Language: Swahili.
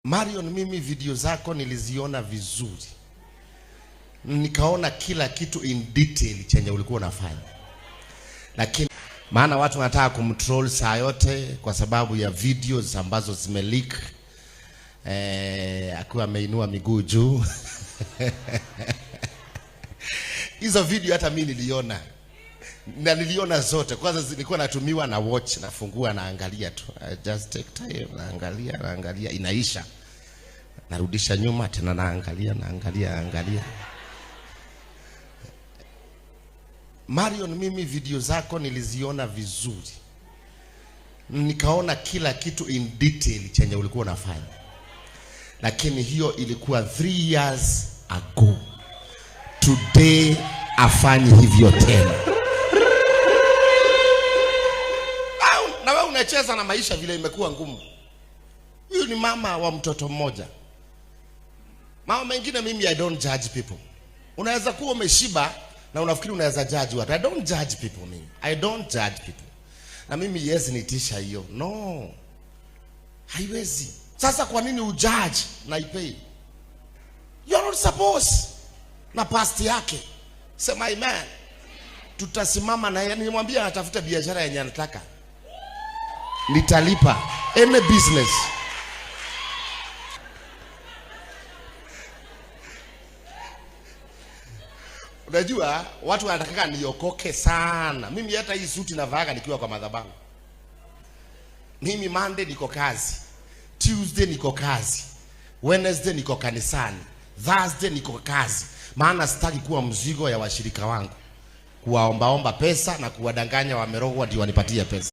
Marion, mimi video zako niliziona vizuri, nikaona kila kitu in detail chenye ulikuwa unafanya, lakini maana watu wanataka kumtroll saa yote kwa sababu ya videos ambazo zimeleak, akiwa ameinua miguu juu hizo video hata mimi niliona, na niliona zote. Kwanza zilikuwa natumiwa na watch, nafungua naangalia tu, I just take time, naangalia inaisha, narudisha nyuma tena naangalia. Marion, mimi video zako niliziona vizuri, nikaona kila kitu in detail chenye ulikuwa unafanya, lakini hiyo ilikuwa 3 years ago. Today afanyi hivyo tena. Na wewe unacheza na maisha vile imekuwa ngumu. Huyu ni mama wa mtoto mmoja. Mama mengine, mimi I don't judge people. Unaweza kuwa umeshiba na unafikiri unaweza judge watu. I don't judge people mimi. I don't judge people. Na mimi yes nitisha hiyo. No. Haiwezi. Sasa kwa nini ujudge na ipei? You're not supposed. Na past yake. Sema amen. Tutasimama na yeye, nimwambia atafuta biashara yenye anataka. Nitalipa any business. Unajua watu wanataka niokoke sana. Mimi hata hii suti navaaga nikiwa kwa madhabahu. Mimi Monday niko kazi, Tuesday niko kazi, Wednesday niko kanisani, Thursday niko kazi. Maana sitaki kuwa mzigo ya washirika wangu, kuwaombaomba pesa na kuwadanganya wamerogwa ndio wanipatie pesa.